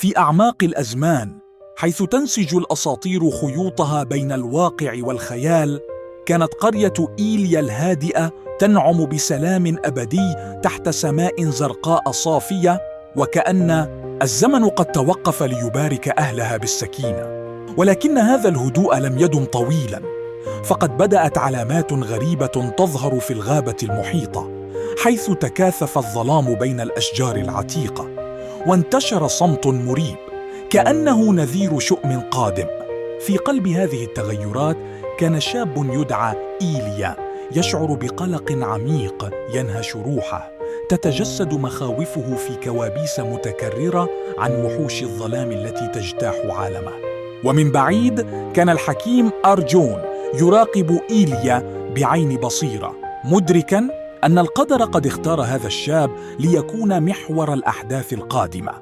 في أعماق الأزمان، حيث تنسج الأساطير خيوطها بين الواقع والخيال، كانت قرية إيليا الهادئة تنعم بسلام أبدي تحت سماء زرقاء صافية، وكأن الزمن قد توقف ليبارك أهلها بالسكينة. ولكن هذا الهدوء لم يدم طويلاً، فقد بدأت علامات غريبة تظهر في الغابة المحيطة، حيث تكاثف الظلام بين الأشجار العتيقة، وانتشر صمت مريب كأنه نذير شؤم قادم. في قلب هذه التغيرات كان شاب يدعى إيليا يشعر بقلق عميق ينهش روحه، تتجسد مخاوفه في كوابيس متكررة عن وحوش الظلام التي تجتاح عالمه. ومن بعيد كان الحكيم أرجون يراقب إيليا بعين بصيرة، مدركاً أن القدر قد اختار هذا الشاب ليكون محور الأحداث القادمة.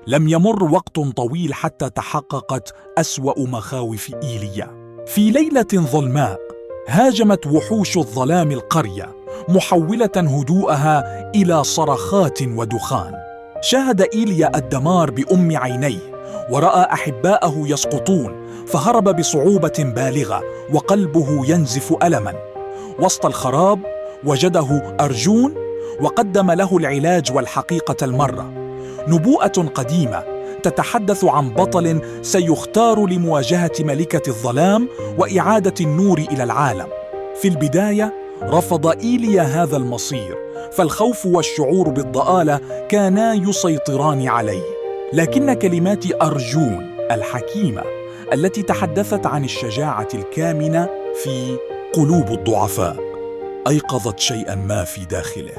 لم يمر وقت طويل حتى تحققت أسوأ مخاوف إيليا. في ليلة ظلماء هاجمت وحوش الظلام القرية، محولة هدوءها إلى صرخات ودخان. شاهد إيليا الدمار بأم عينيه، ورأى أحباءه يسقطون، فهرب بصعوبة بالغة وقلبه ينزف ألماً. وسط الخراب وجده أرجون وقدم له العلاج والحقيقة المرة. نبوءة قديمة تتحدث عن بطل سيختار لمواجهة ملكة الظلام وإعادة النور إلى العالم. في البداية رفض إيليا هذا المصير، فالخوف والشعور بالضآلة كانا يسيطران عليه. لكن كلمات أرجون الحكيمة التي تحدثت عن الشجاعة الكامنة في قلوب الضعفاء أيقظت شيئاً ما في داخله.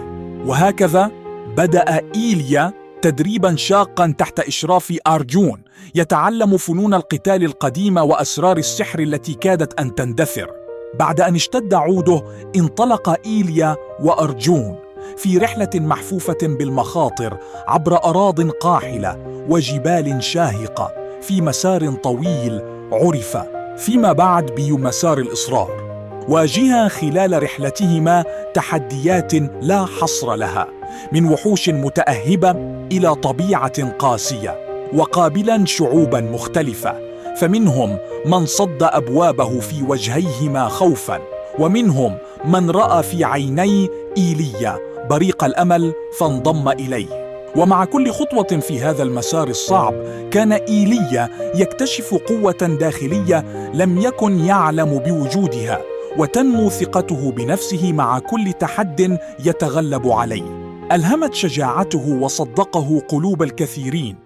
وهكذا بدأ إيليا تدريباً شاقاً تحت إشراف أرجون، يتعلم فنون القتال القديمة وأسرار السحر التي كادت أن تندثر. بعد أن اشتد عوده، انطلق إيليا وأرجون في رحلة محفوفة بالمخاطر عبر أراضٍ قاحلة وجبال شاهقة، في مسار طويل عرف فيما بعد بمسار الإصرار. واجها خلال رحلتهما تحديات لا حصر لها، من وحوش متأهبة إلى طبيعة قاسية، وقابلا شعوبا مختلفة، فمنهم من صد أبوابه في وجهيهما خوفا، ومنهم من رأى في عيني إيليا بريق الأمل فانضم إليه. ومع كل خطوة في هذا المسار الصعب كان إيليا يكتشف قوة داخلية لم يكن يعلم بوجودها، وتنمو ثقته بنفسه مع كل تحد يتغلب عليه. ألهمت شجاعته وصدقه قلوب الكثيرين،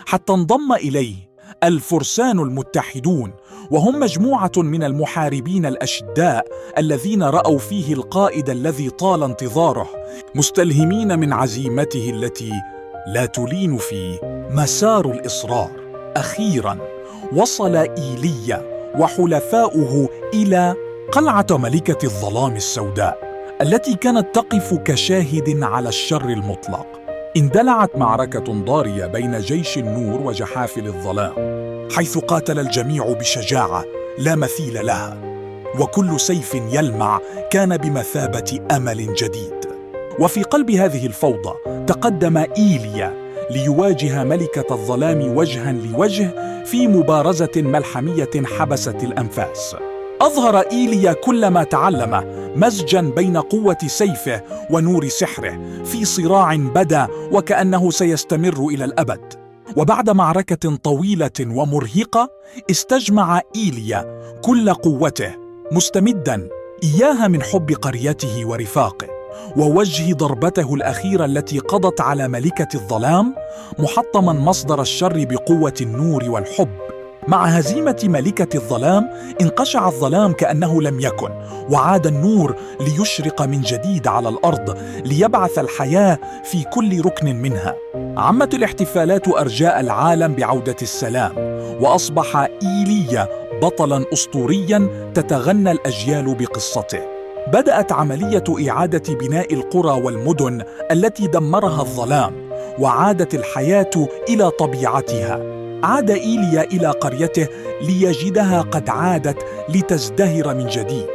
حتى انضم إليه الفرسان المتحدون، وهم مجموعة من المحاربين الأشداء الذين رأوا فيه القائد الذي طال انتظاره، مستلهمين من عزيمته التي لا تلين في مسار الإصرار. أخيراً وصل إيليا وحلفاؤه إلى قلعة ملكة الظلام السوداء التي كانت تقف كشاهد على الشر المطلق. اندلعت معركة ضارية بين جيش النور وجحافل الظلام، حيث قاتل الجميع بشجاعة لا مثيل لها، وكل سيف يلمع كان بمثابة أمل جديد. وفي قلب هذه الفوضى تقدم إيليا ليواجه ملكة الظلام وجها لوجه في مبارزة ملحمية حبست الأنفاس. أظهر إيليا كل ما تعلمه، مزجاً بين قوة سيفه ونور سحره، في صراع بدا وكأنه سيستمر إلى الأبد. وبعد معركة طويلة ومرهقة استجمع إيليا كل قوته، مستمداً إياها من حب قريته ورفاقه، ووجه ضربته الأخيرة التي قضت على ملكة الظلام، محطماً مصدر الشر بقوة النور والحب. مع هزيمة ملكة الظلام انقشع الظلام كأنه لم يكن، وعاد النور ليشرق من جديد على الأرض، ليبعث الحياة في كل ركن منها. عمت الاحتفالات أرجاء العالم بعودة السلام، وأصبح إيليا بطلاً أسطورياً تتغنى الأجيال بقصته. بدأت عملية إعادة بناء القرى والمدن التي دمرها الظلام، وعادت الحياة إلى طبيعتها. عاد إيليا إلى قريته ليجدها قد عادت لتزدهر من جديد،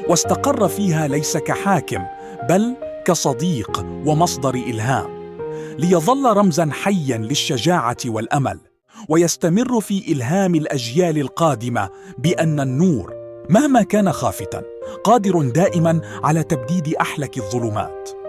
واستقر فيها ليس كحاكم بل كصديق ومصدر إلهام، ليظل رمزاً حياً للشجاعة والأمل. ويستمر في إلهام الأجيال القادمة بأن النور مهما كان خافتاً قادر دائماً على تبديد أحلك الظلمات.